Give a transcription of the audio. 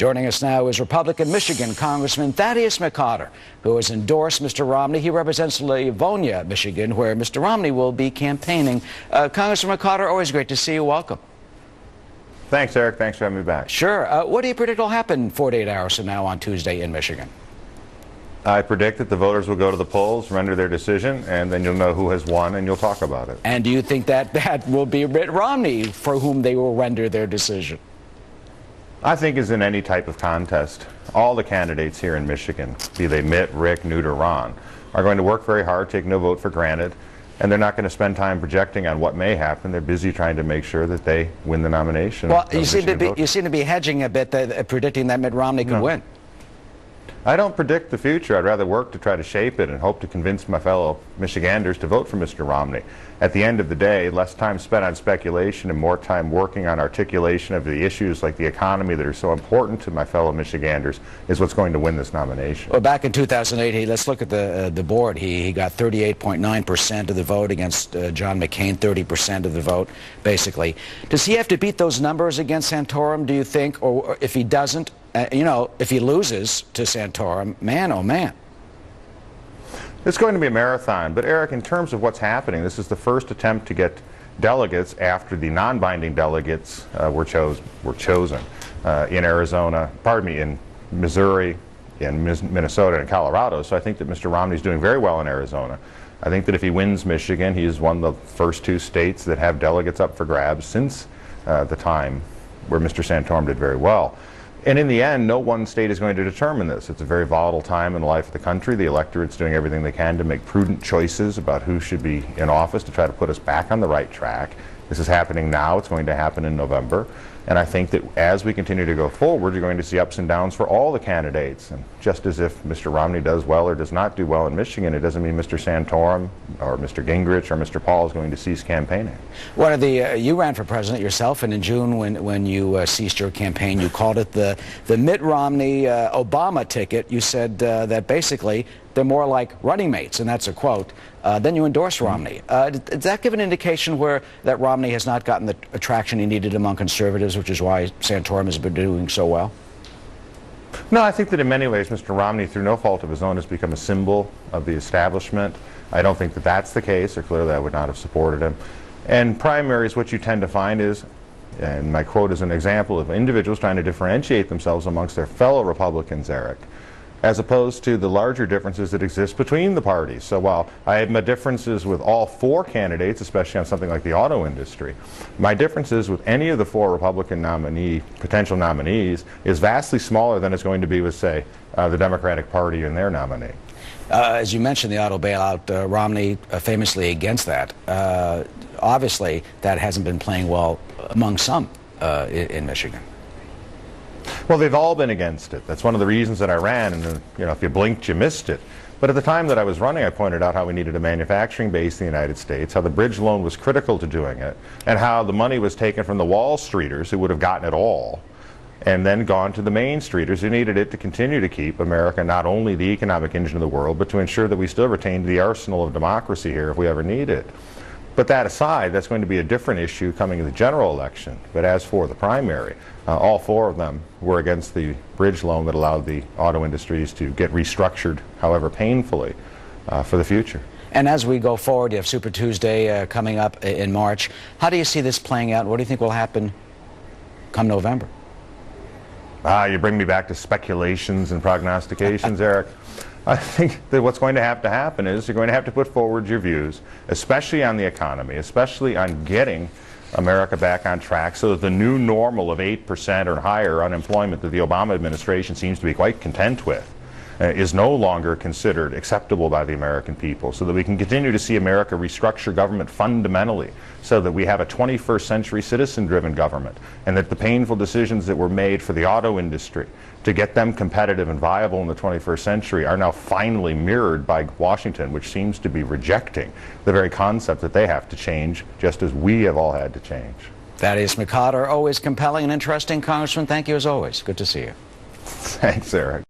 Joining us now is Republican Michigan Congressman Thaddeus McCotter, who has endorsed Mr. Romney. He represents Livonia, Michigan, where Mr. Romney will be campaigning. Congressman McCotter, always great to see you. Welcome. Thanks, Eric. Thanks for having me back. Sure. What do you predict will happen 48 hours from now on Tuesday in Michigan? I predict that the voters will go to the polls, render their decision, and then you'll know who has won, and you'll talk about it. And do you think that that will be Mitt Romney for whom they will render their decision? I think as in any type of contest, all the candidates here in Michigan, be they Mitt, Rick, Newt, or Ron, are going to work very hard, take no vote for granted, and they're not going to spend time projecting on what may happen. They're busy trying to make sure that they win the nomination. Well, you seem to be hedging a bit, predicting that Mitt Romney could win. I don't predict the future. I'd rather work to try to shape it and hope to convince my fellow Michiganders to vote for Mr. Romney. At the end of the day, less time spent on speculation and more time working on articulation of the issues like the economy that are so important to my fellow Michiganders is what's going to win this nomination. Well, back in 2008, let's look at the board. He got 38.9% of the vote against John McCain, 30% of the vote, basically. Does he have to beat those numbers against Santorum, do you think? Or if he doesn't, you know, if he loses to Santorum, man, oh man. It's going to be a marathon, but Eric, in terms of what's happening, this is the first attempt to get delegates after the non-binding delegates were chosen in Arizona, in Missouri, in Minnesota, and Colorado. So I think that Mr. Romney's doing very well in Arizona. I think that if he wins Michigan, he is one of the first two states that have delegates up for grabs since the time where Mr. Santorum did very well. And in the end, no one state is going to determine this. It's a very volatile time in the life of the country. The electorate's doing everything they can to make prudent choices about who should be in office to try to put us back on the right track. This is happening now. It's going to happen in November. And I think that as we continue to go forward, you're going to see ups and downs for all the candidates. And just as if Mr. Romney does well or does not do well in Michigan, it doesn't mean Mr. Santorum or Mr. Gingrich or Mr. Paul is going to cease campaigning. One of the you ran for president yourself, and in June when you ceased your campaign, you called it the Mitt Romney Obama ticket. You said that basically they're more like running mates, and that's a quote. Then you endorsed Romney. Does that give an indication that Romney has not gotten the traction he needed among conservatives, which is why Santorum has been doing so well? No, I think that in many ways Mr. Romney, through no fault of his own, has become a symbol of the establishment. I don't think that that's the case, or clearly I would not have supported him. And primaries, what you tend to find is, and my quote is an example of individuals trying to differentiate themselves amongst their fellow Republicans, Eric, as opposed to the larger differences that exist between the parties. So while I have my differences with all four candidates, especially on something like the auto industry, my differences with any of the four Republican potential nominees is vastly smaller than it's going to be with, say, the Democratic Party and their nominee. As you mentioned, the auto bailout, Romney famously against that. Obviously, that hasn't been playing well among some in Michigan. Well, they've all been against it. That's one of the reasons that I ran, and you know, if you blinked, you missed it. But at the time that I was running, I pointed out how we needed a manufacturing base in the United States, how the bridge loan was critical to doing it, and how the money was taken from the Wall Streeters who would have gotten it all, and then gone to the Main Streeters who needed it to continue to keep America not only the economic engine of the world, but to ensure that we still retained the arsenal of democracy here if we ever need it. But that aside, that's going to be a different issue coming in the general election. But as for the primary, all four of them were against the bridge loan that allowed the auto industries to get restructured, however painfully, for the future. And as we go forward, you have Super Tuesday coming up in March. How do you see this playing out? What do you think will happen come November? You bring me back to speculations and prognostications, Eric. I think that what's going to happen is you're going to have to put forward your views, especially on the economy, especially on getting America back on track so that the new normal of 8% or higher unemployment that the Obama administration seems to be quite content with is no longer considered acceptable by the American people, so that we can continue to see America restructure government fundamentally so that we have a 21st century citizen-driven government, and that the painful decisions that were made for the auto industry to get them competitive and viable in the 21st century are now finally mirrored by Washington, which seems to be rejecting the very concept that they have to change, just as we have all had to change. Thaddeus McCotter, always compelling and interesting. Congressman, thank you as always. Good to see you. Thanks, Eric.